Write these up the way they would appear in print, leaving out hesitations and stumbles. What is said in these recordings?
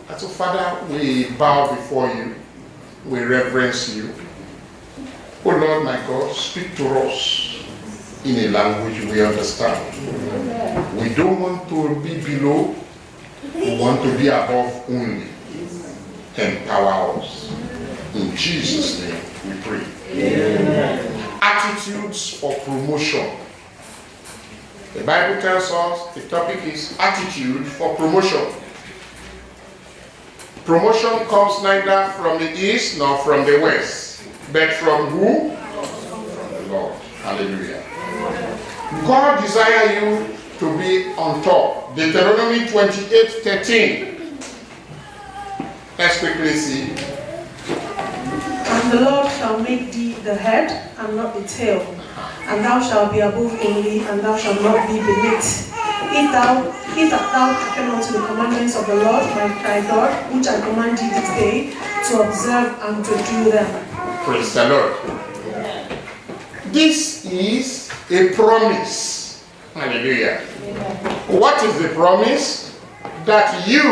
And so, Father, we bow before you. We reverence you. Oh Lord, my God, speak to us in a language we understand. We don't want to be below. We want to be above only. Empower us. In Jesus' name we pray. Amen. Attitudes for promotion. The Bible tells us the topic is attitude for promotion. Promotion comes neither from the east nor from the west, but from who? From the Lord. Hallelujah. God desires you to be on top. Deuteronomy 28:13. Let's quickly see. And the Lord shall make thee the head and not the tail, and thou shalt be above only, and thou shalt not be beneath. If thou hearken unto the commandments of the Lord thy God, which I command thee this day, to observe and to do them. Praise the Lord. This is a promise. Hallelujah. What is the promise? That you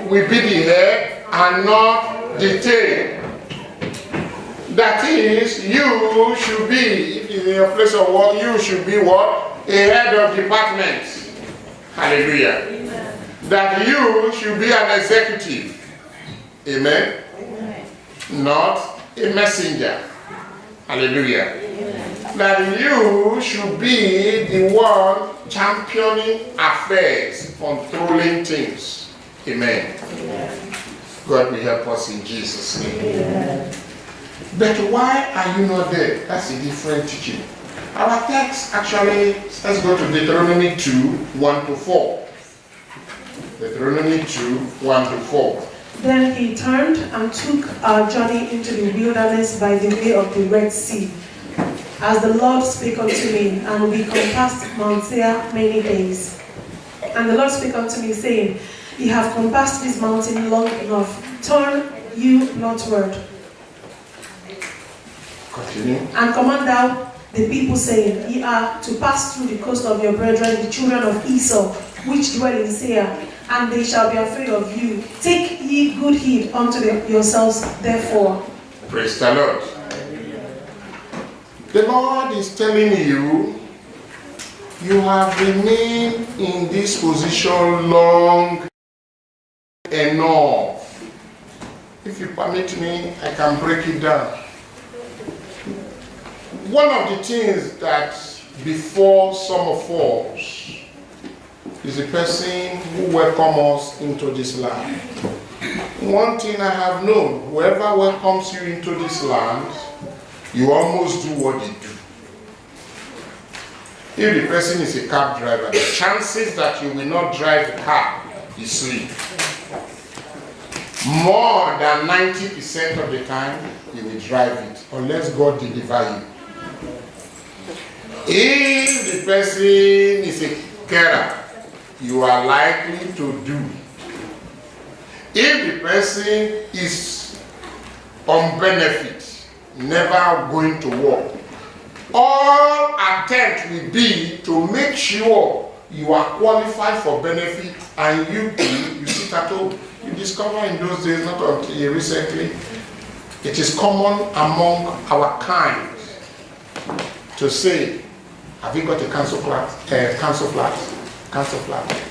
will be the head and not the tail. That is, you should be, if in your place of work, you should be what? A head of department. Hallelujah. Amen. That you should be an executive. Amen. Amen. Not a messenger. Hallelujah. Amen. That you should be the one championing affairs, controlling things. Amen. Amen. God will help us in Jesus' name. Amen. But why are you not there? That's a different teaching. Our text actually, let's go to Deuteronomy 2, 1-4. Deuteronomy 2, 1-4. Then he turned and took our journey into the wilderness by the way of the Red Sea, as the Lord spake unto me, and we compassed Mount Seir many days. And the Lord spake unto me, saying, Ye have compassed this mountain long enough. Turn you northward. Continue. And command thou the people, saying, Ye are to pass through the coast of your brethren, the children of Esau, which dwell in Seir, and they shall be afraid of you. Take ye good heed unto yourselves, therefore. Praise the Lord. The Lord is telling you, you have remained in this position long enough. If you permit me, I can break it down. One of the things that before some of us is a person who welcomes us into this land. One thing I have known, whoever welcomes you into this land, you almost do what they do. If the person is a cab driver, the chances that you will not drive the car is slim. More than 90% of the time, you will drive it, unless God deliver you. If the person is a carer, you are likely to do. If the person is on benefit, never going to work, all attempt will be to make sure you are qualified for benefit, and you sit at home. You discover in those days, not until recently, it is common among our kind to say, have you got a council flat? Council flat.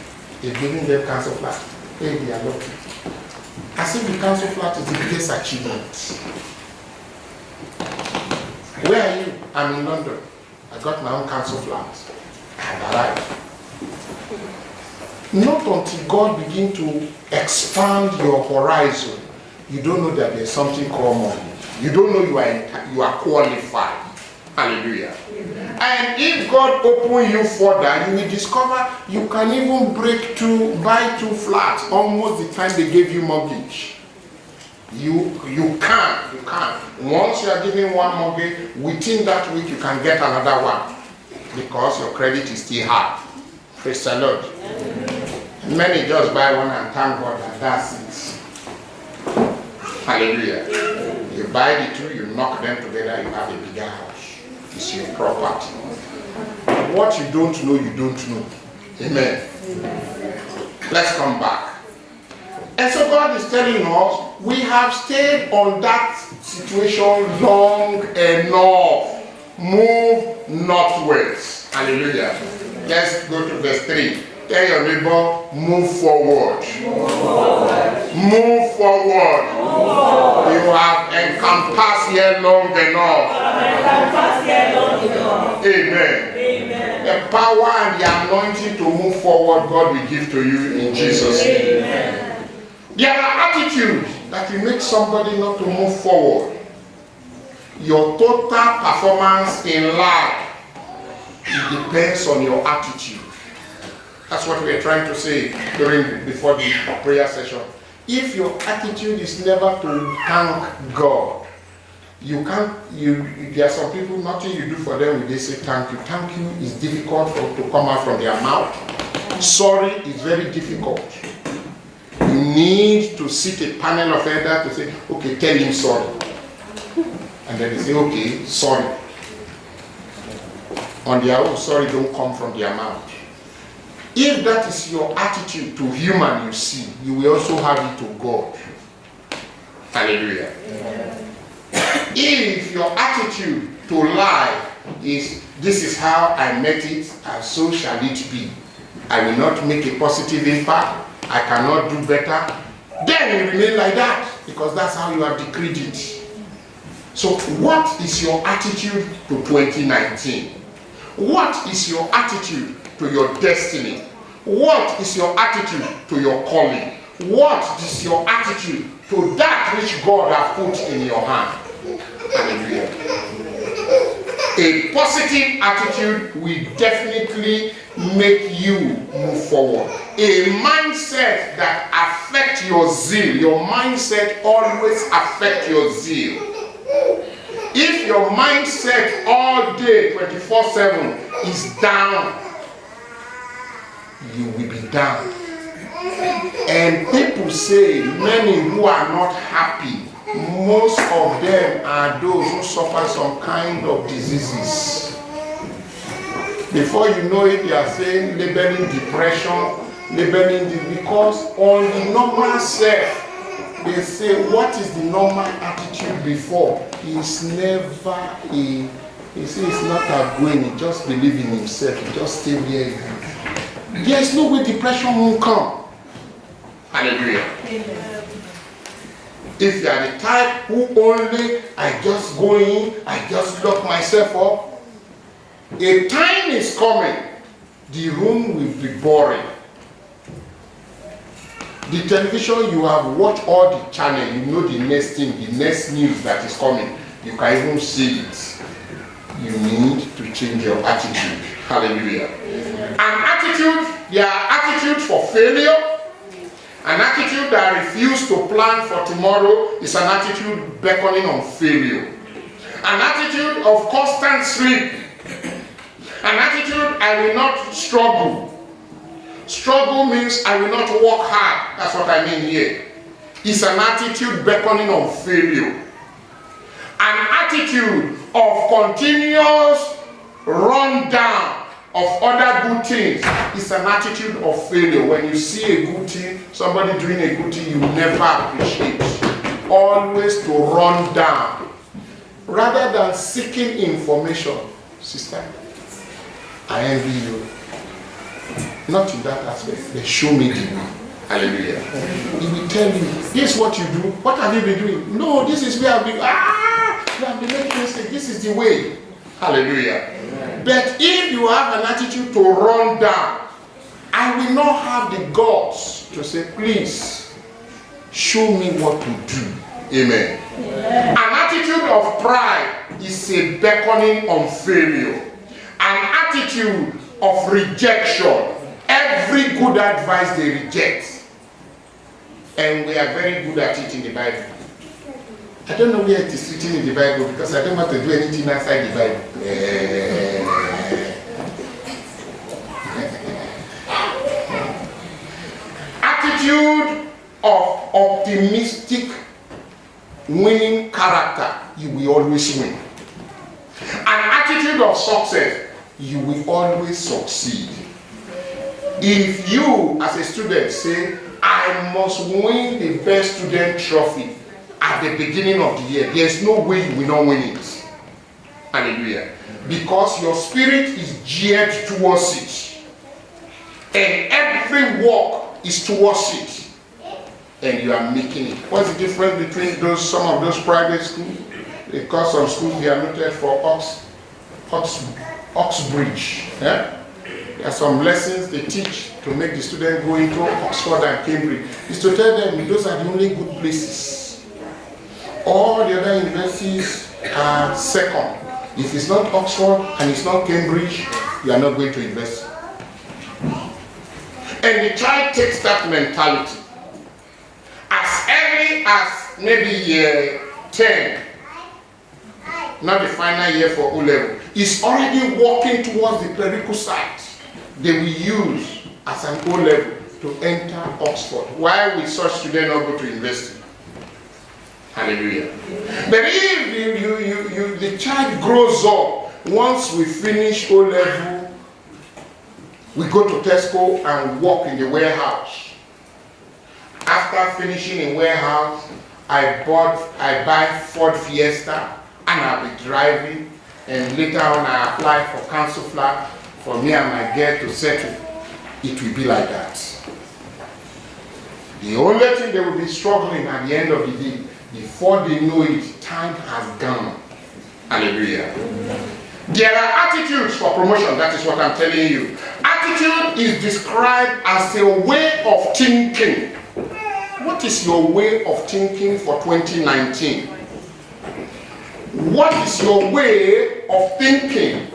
You're giving them council flat. Hey, they are lucky. As if the council flat is the biggest achievement. Where are you? I'm in London. I got my own council flat. I arrived. Not until God begin to expand your horizon, you don't know that there's something called money. You don't know you are qualified. Hallelujah. Amen. And if God open you further, you will discover you can even buy two flats almost the time they gave you mortgage. You can. Once you are giving one mortgage, within that week you can get another one because your credit is still high. Praise the Lord. Amen. Many just buy one and thank God and that's it. Hallelujah. You buy the two, you knock them together, you have a bigger house. It's your property. What you don't know, you don't know. Amen. Let's come back. And so God is telling us, we have stayed on that situation long enough. Move northwards. Hallelujah. Let's go to verse 3. Tell your neighbor, move forward. Move forward. You have encompassed here long enough. Amen. The power and the anointing to move forward, God will give to you in Jesus' name. There are attitudes that will make somebody not to move forward. Your total performance in life, it depends on your attitude. That's what we are trying to say before the prayer session. If your attitude is never to thank God, there are some people, nothing you do for them, they say thank you. Thank you is difficult to come out from their mouth. Sorry is very difficult. You need to sit a panel of elders to say, okay, tell him sorry. And then they say, okay, sorry. On their own, sorry don't come from their mouth. If that is your attitude to human you see, you will also have it to God. Hallelujah. If your attitude to life is, this is how I met it, and so shall it be. I will not make a positive impact. I cannot do better. Then you remain like that, because that's how you have decreed it. So what is your attitude to 2019? What is your attitude to your destiny? What is your attitude to your calling? What is your attitude to that which God has put in your hand? Hallelujah. A positive attitude will definitely make you move forward. A mindset that affects your zeal. Your mindset always affects your zeal. If your mindset all day 24/7 is down, you will be down. And people say many who are not happy, most of them are those who suffer some kind of diseases. Before you know it, they are saying labeling depression, labeling this, because on the normal self, they say, what is the normal attitude before? He's never a, he says it's not outgoing, he just believes in himself, he just stay where he is. There is no way depression won't come. Hallelujah. Amen. If you are the type who only, I just go in, I just lock myself up, a time is coming, the room will be boring. The television, you have watched all the channel, you know the next thing, the next news that is coming. You can even see it. You need to change your attitude. Hallelujah. An attitude, there are attitudes for failure. An attitude that refuses to plan for tomorrow is an attitude beckoning on failure. An attitude of constant sleep. An attitude, I will not struggle. Struggle means I will not work hard. That's what I mean here. It's an attitude beckoning on failure. An attitude of continuous rundown of other good things is an attitude of failure. When you see a good thing, somebody doing a good thing, you never appreciate. Always to run down. Rather than seeking information, sister, I envy you. Not in that aspect. They show me the way. Hallelujah. He will tell you, this is what you do. What have you been doing? No, this is where I've been. You have been making mistakes. This is the way. Hallelujah. Amen. But if you have an attitude to run down, I will not have the guts to say, please, show me what to do. Amen. Amen. An attitude of pride is a beckoning on failure. An attitude of rejection. Every good advice they reject. And we are very good at it in the Bible. I don't know where it is written in the Bible because I don't want to do anything outside the Bible. Attitude of optimistic, winning character. You will always win. An attitude of success. You will always succeed. If you, as a student, say, I I must win the best student trophy at the beginning of the year. There's no way you will not win it. Hallelujah. Because your spirit is geared towards it. And every work is towards it. And you are making it. What's the difference between some of those private schools? Because some schools they are noted for Oxbridge. Yeah? There are some lessons they teach to make the student go into Oxford and Cambridge. It's to tell them those are the only good places. All the other universities are second. If it's not Oxford and it's not Cambridge, you are not going to invest. And the child takes that mentality. As early as maybe year 10, not the final year for O-level, is already walking towards the prerequisite they will use as an O-level to enter Oxford. Why will such students not go to university? Hallelujah. But if the child grows up, once we finish O-level, we go to Tesco and work in the warehouse. After finishing in warehouse, I buy Ford Fiesta and I'll be driving, and later on I apply for council flat for me and my girl to settle. It will be like that. The only thing they will be struggling at the end of the day, before they know it, time has gone. Hallelujah. There are attitudes for promotion. That is what I'm telling you. Attitude is described as a way of thinking. What is your way of thinking for 2019? What is your way of thinking?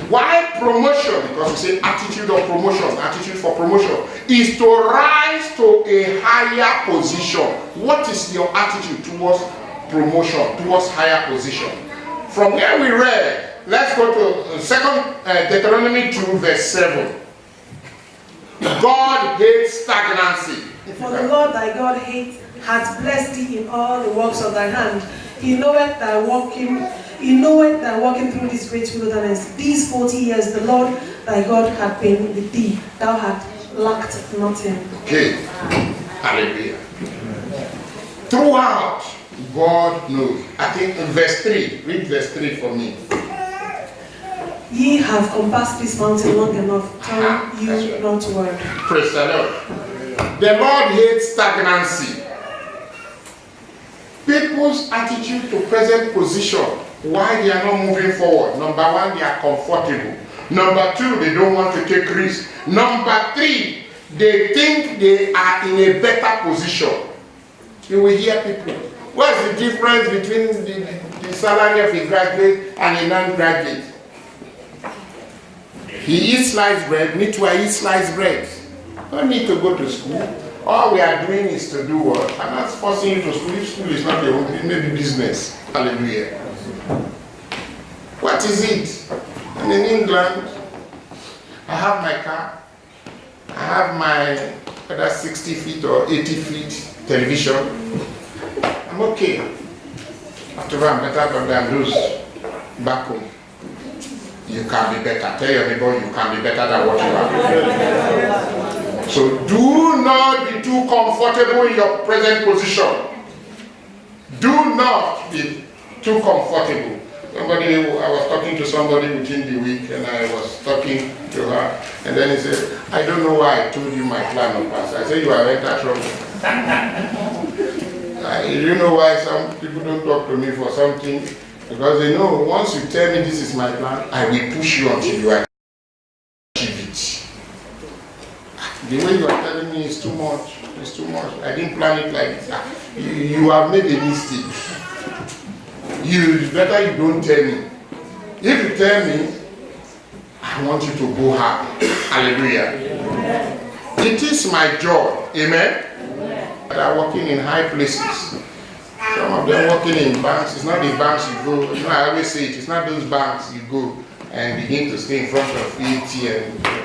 Why promotion? Because we say attitude of promotion, attitude for promotion, is to rise to a higher position. What is your attitude towards promotion, towards higher position? From where we read, let's go to 2 Deuteronomy 2 verse 7. God hates stagnancy. For the Lord thy God hath blessed thee in all the works of thy hand. He knoweth thy walking through this great wilderness. These 40 years the Lord thy God hath been with thee. Thou hast lacked nothing. Okay. Hallelujah. Throughout, God knows. I think in verse 3, read verse 3 for me. Ye have compassed this mountain long enough, turn you right. not word. Praise the Lord. The Lord hates stagnancy. People's attitude to present position, why they are not moving forward. Number one, they are comfortable. Number two, they don't want to take risks. Number three, they think they are in a better position. You will hear people. What's the difference between the salary of a graduate and a non-graduate? He eats sliced bread, me too, I eat sliced bread. Don't need to go to school. All we are doing is to do what? I'm not forcing you to school. If school is not your own, it may be business. Hallelujah. What is it? I'm in England. I have my car. I have my whether 60 feet or 80 feet television. I'm okay. After all, I'm better than those back home. You can be better. Tell your neighbor you can be better than what you are. So do not be too comfortable in your present position. Do not be too comfortable. I was talking to somebody within the week, and I was talking to her, and then he said, I don't know why I told you my plan of pass. I said, you are in that trouble. You know why some people don't talk to me for something? Because they know once you tell me this is my plan, I will push you until you achieve it. The way you are telling me is too much. It's too much. I didn't plan it like this. You have made a mistake. It's better you don't tell me. If you tell me, I want you to go happy. Hallelujah. It is my job. Amen. That are working in high places. Some of them working in banks. It's not the banks you go. You know, I always say it's not those banks you go and begin to stay in front of ATM.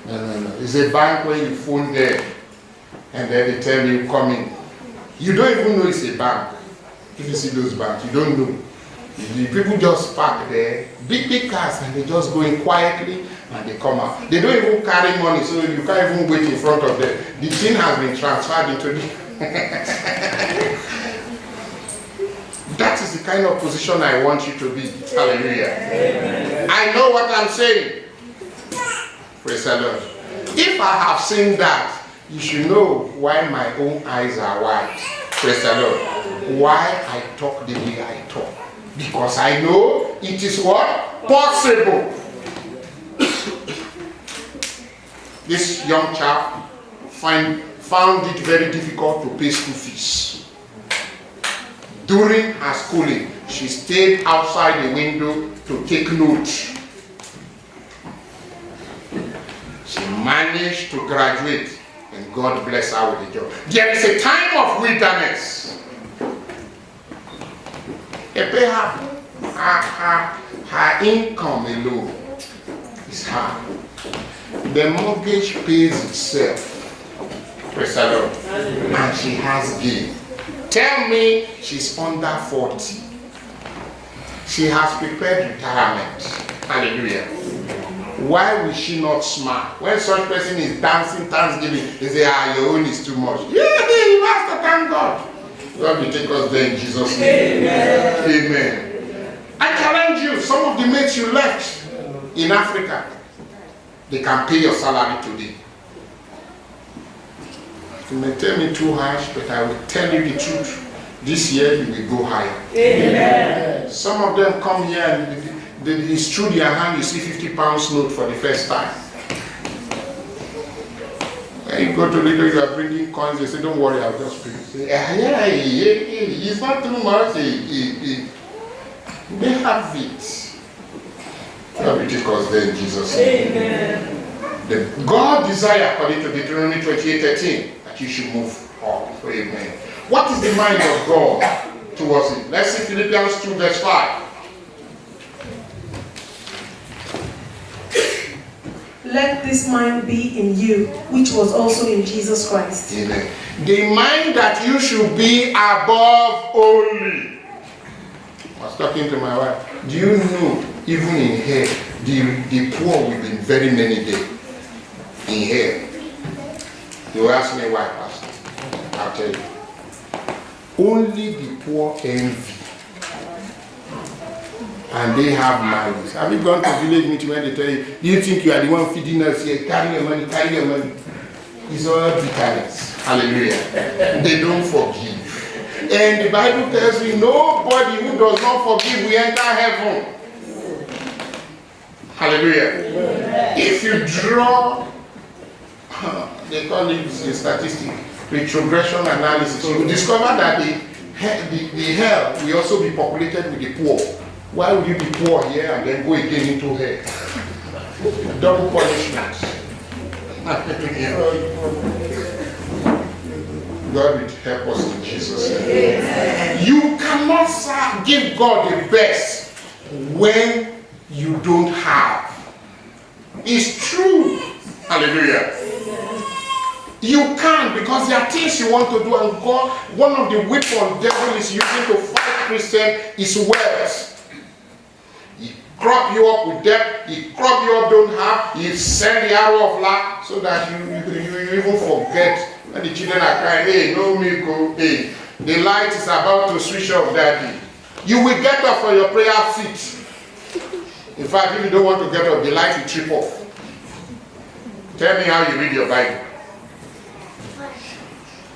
No. It's a bank where you phone there and then they tell you come in. You don't even know it's a bank. If you see those banks, you don't know. The people just park there, big cars, and they just go in quietly And they come out. They don't even carry money, so you can't even wait in front of them. The thing has been transferred into the... That is the kind of position I want you to be. Hallelujah. Amen. I know what I'm saying. Praise the Lord. If I have seen that, you should know why my own eyes are wide. Praise the Lord. Why I talk the way I talk. Because I know it is what? Possible. This young chap found it very difficult to pay school fees. During her schooling, she stayed outside the window to take notes. She managed to graduate, and God bless her with a job. There is a time of wilderness. Her income alone is hard. The mortgage pays itself. Praise the Lord. And she has gain. Tell me she's under 40. She has prepared retirement. Hallelujah. Why will she not smile? When such person is dancing Thanksgiving, they say, your own is too much. Yeah, you have to thank God. God will take us there in Jesus' name. Amen. Amen. I challenge you, some of the mates you left in Africa, they can pay your salary today. You may tell me too harsh, but I will tell you the truth. This year you will go higher. Amen. Some of them come here and it's through their hand you see 50 pounds note for the first time. When you go to Lidl, you are bringing coins, they say, don't worry, I'll just pay. Say, it's not too much. They have it. God will take us there in Jesus' name. Amen. God desire, according to Deuteronomy 28:13, that you should move on. Amen. What is the mind of God towards it? Let's see Philippians 2 verse 5. Let this mind be in you, which was also in Jesus Christ. Amen. The mind that you should be above only. I was talking to my wife. Do you know, even in here, the poor will be very many days. In here. You ask me why, Pastor. I'll tell you. Only the poor envy. And they have malice. Have you gone to village meeting when they tell you, do you think you are the one feeding us here? Carry your money, carry your money. It's all bitterness. Hallelujah. They don't forgive. And the Bible tells you, nobody who does not forgive will enter heaven. Hallelujah. If you draw, they call it a statistic, retrogression analysis, you will discover that the hell will also be populated with the poor. Why would you be poor here and then go again into hell? Double punishment. God will help us in Jesus' name. You cannot give God the best when you don't have. It's true. Hallelujah. You can, because there are things you want to do, and God, one of the weapons the devil is using to fight Christians is wealth. He crop you up with debt, he crop you up don't have, he send the arrow of lack so that you even forget when the children are crying, hey, no milk, oh, hey, the light is about to switch off, daddy. You will get up from your prayer seat. In fact, if you don't want to get up, the light will trip off. Tell me how you read your Bible.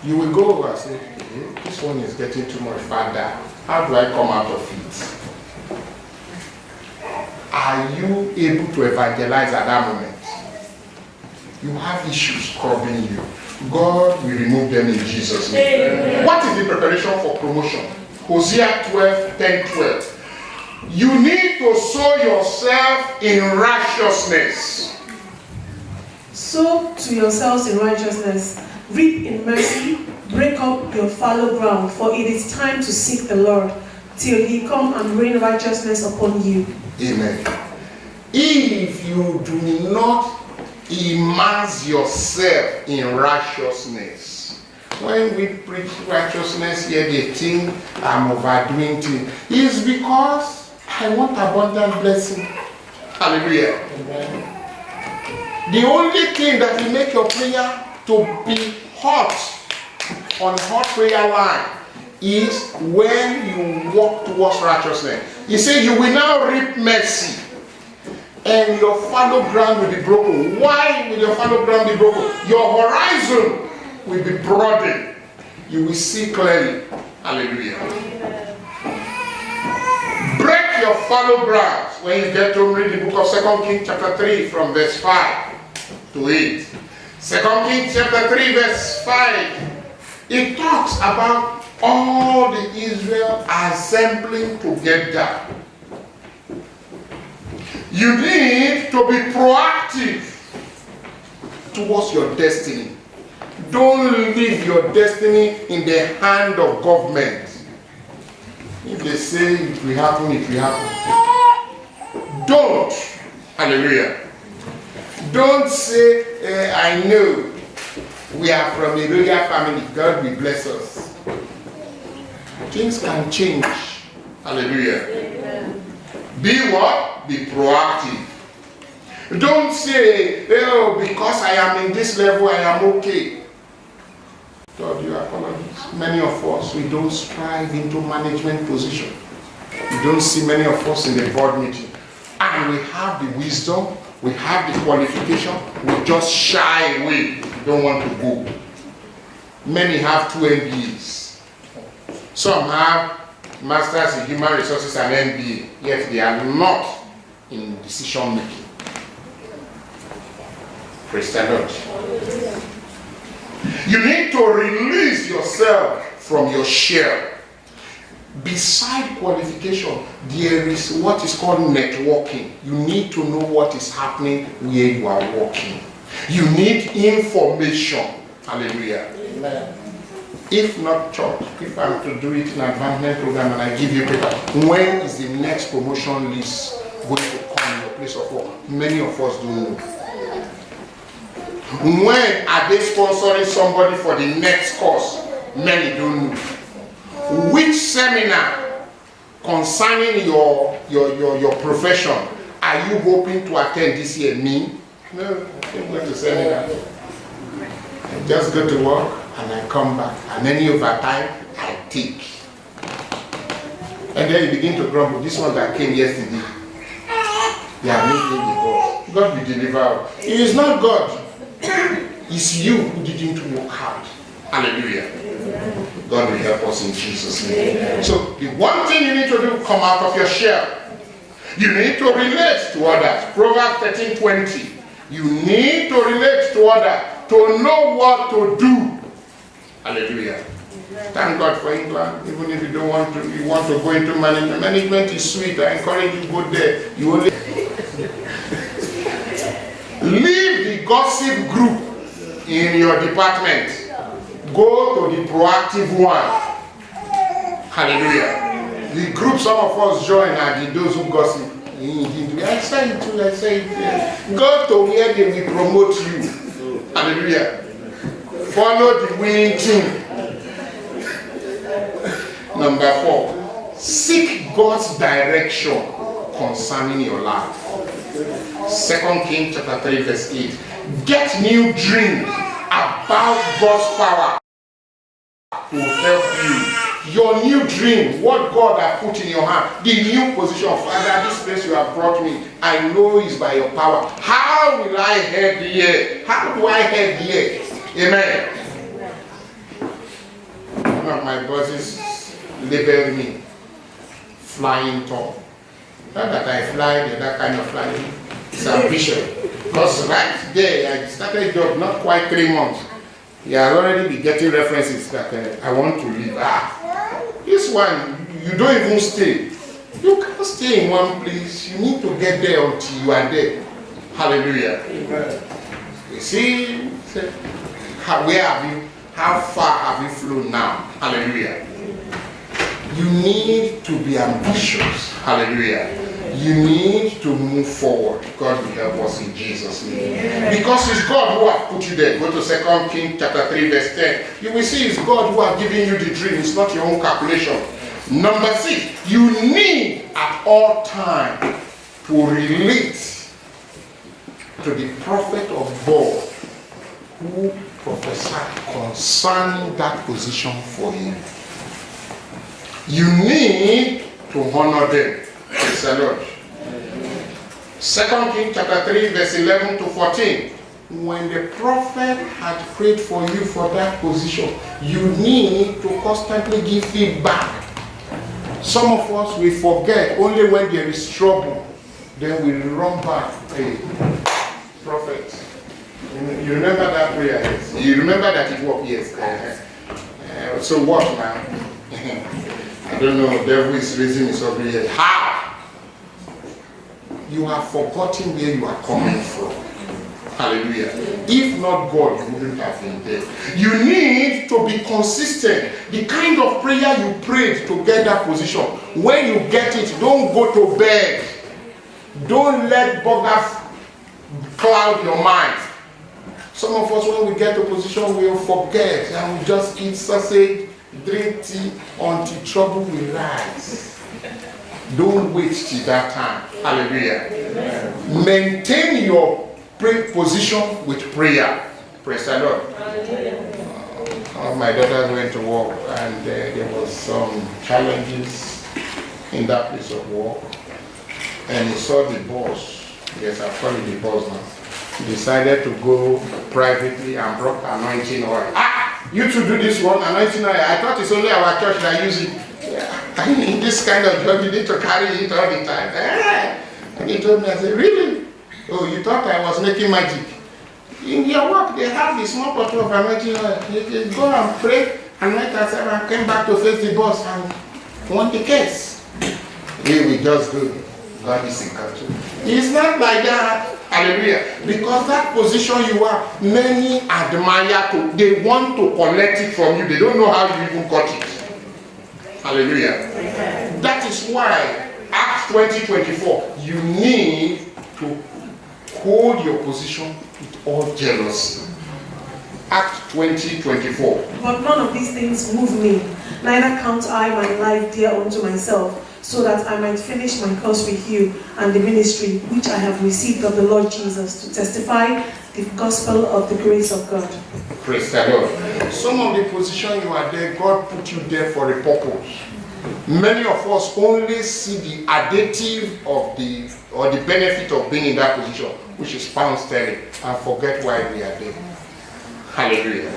You will go over and say, hey, this one is getting too much father. How do I come out of it? Are you able to evangelize at that moment? You have issues troubling you. God will remove them in Jesus' name. Amen. What is the preparation for promotion? Hosea 12:10-12. You need to sow yourself in righteousness. Sow to yourselves in righteousness. Reap in mercy. Break up your fallow ground. For it is time to seek the Lord, till he come and rain righteousness upon you. Amen. If you do not immerse yourself in righteousness, when we preach righteousness here, they think I'm overdoing things. It's because I want abundant blessing. Hallelujah. Amen. The only thing that will make your prayer to be hot on hot prayer line is when you walk towards righteousness. He said, you will now reap mercy, and your fallow ground will be broken. Why will your fallow ground be broken? Your horizon will be broadened. You will see clearly. Hallelujah. Break your fallow ground. When you get to read the book of 2 Kings chapter 3 from verse 5 to 8. 2 Kings chapter 3 verse 5. It talks about all the Israel assembling together. You need to be proactive towards your destiny. Don't leave your destiny in the hand of government. If they say it will happen, it will happen. Don't. Hallelujah. Don't say, I know we are from a royal family. God will bless us. Things can change. Hallelujah. Amen. Be what? Be proactive. Don't say, oh, because I am in this level, I am okay. God, you apologize. Many of us, we don't strive into management position. We don't see many of us in the board meeting. And we have the wisdom, we have the qualification, we just shy away. We don't want to go. Many have 2 MBAs. Some have Masters in Human Resources and MBA, yet they are not in decision making. Praise the Lord. You need to release yourself from your shell. Beside qualification, there is what is called networking. You need to know what is happening where you are working. You need information. Hallelujah. Amen. If not church, if I'm to do it in an advancement program and I give you paper, when is the next promotion list going to come in your place of work? Many of us don't know. When are they sponsoring somebody for the next course? Many don't know. Which seminar concerning your profession are you hoping to attend this year? Me? No, I didn't go to seminar. I just go to work and I come back. And any overtime, I take. And then you begin to grumble. This one that came yesterday. Yeah, maybe God. God will deliver. It is not God. It's you who didn't work hard. Hallelujah. God will help us in Jesus' name. So the one thing you need to do, come out of your shell. You need to relate to others. Proverbs 13:20. You need to relate to others to know what to do. Hallelujah. Thank God for England. Even if you don't want to, you want to go into management. Management is sweet. I encourage you to go there. You only leave the gossip group in your department. Go to the proactive one. Hallelujah. The group some of us join are those who gossip. I say it too, I say it. Go to where they will promote you. Hallelujah. Follow the winning team. Number 4. Seek God's direction concerning your life. 2 Kings chapter 3 verse 8. Get new dreams about God's power to help you. Your new dream, what God has put in your hand, the new position of Father, this place you have brought me, I know is by your power. How will I head here? How do I head here? Amen. One of my bosses labeled me flying tall. Not that I fly, that kind of flying. It's ambition. Because right there, I started a job not quite 3 months. You are already be getting references that I want to leave. This one, you don't even stay. You can't stay in one place. You need to get there until you are there. Hallelujah. Amen. You see, where have you, how far have you flown now? Hallelujah. You need to be ambitious. Hallelujah. You need to move forward. God will help us in Jesus' name. Because it's God who has put you there. Go to 2 Kings chapter 3 verse 10. You will see it's God who has given you the dream. It's not your own calculation. Number 6. You need at all times to relate to the prophet of God who prophesied concerning that position for him. You need to honor them. Praise the Lord. 2 Kings chapter 3 verse 11 to 14. When the prophet had prayed for you for that position, you need to constantly give feedback. Some of us, we forget only when there is trouble. Then we run back. Hey, prophet, you remember that prayer? Yes. You remember that it worked? Yes. So what now? I don't know, the devil is raising his ugly head. How? You have forgotten where you are coming from. Hallelujah. If not God, you wouldn't have been there. You need to be consistent. The kind of prayer you prayed to get that position, when you get it, don't go to bed. Don't let buggers cloud your mind. Some of us, when we get to position, we'll forget and we just eat sausage, drink tea until trouble will rise. Don't wait till that time. Hallelujah. Amen. Maintain your position with prayer. Praise the Lord. My daughters went to work and there was some challenges in that place of work. And he saw the boss. Yes, I call it the boss now. He decided to go privately and brought anointing oil. You to do this one, anointing oil. I thought it's only our church that use it. Yeah. In this kind of job, you need to carry it all the time. And he told me, I said, really? Oh, you thought I was making magic? In your work, they have this small bottle of anointing oil. You go and pray, anoint yourself, and came back to face the boss and won the case. We will just go. God is in control. It's not like that. Hallelujah. Because that position you are, many admire they want to collect it from you. They don't know how you even got it. Hallelujah. Amen. That is why Acts 20:24, you need to hold your position with all jealousy. Acts 20:24. But none of these things move me, neither count I my life dear unto myself, so that I might finish my course with you and the ministry which I have received of the Lord Jesus, to testify the gospel of the grace of God. Praise the Lord. Some of the position you are there, God put you there for a purpose. Many of us only see the additive of the benefit of being in that position, which is pound sterling, and forget why we are there. Hallelujah.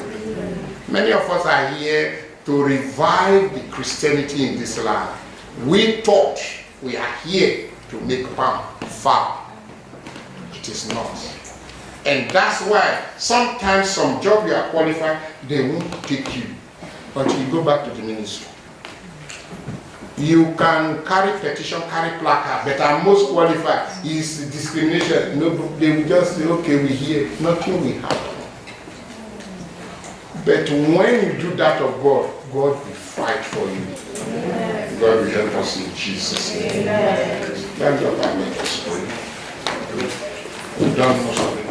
Many of us are here to revive the Christianity in this land. We thought we are here to make pound far. It is not. And that's why sometimes some job you are qualified, they won't take you until you go back to the ministry. You can carry petition, carry placard, but I'm most qualified. Is discrimination. No, they will just say, okay, we hear. Nothing will happen. But when you do that of God, God will fight for you. Amen. God will help us in Jesus' name. That's what I meant to say. We've done most of it.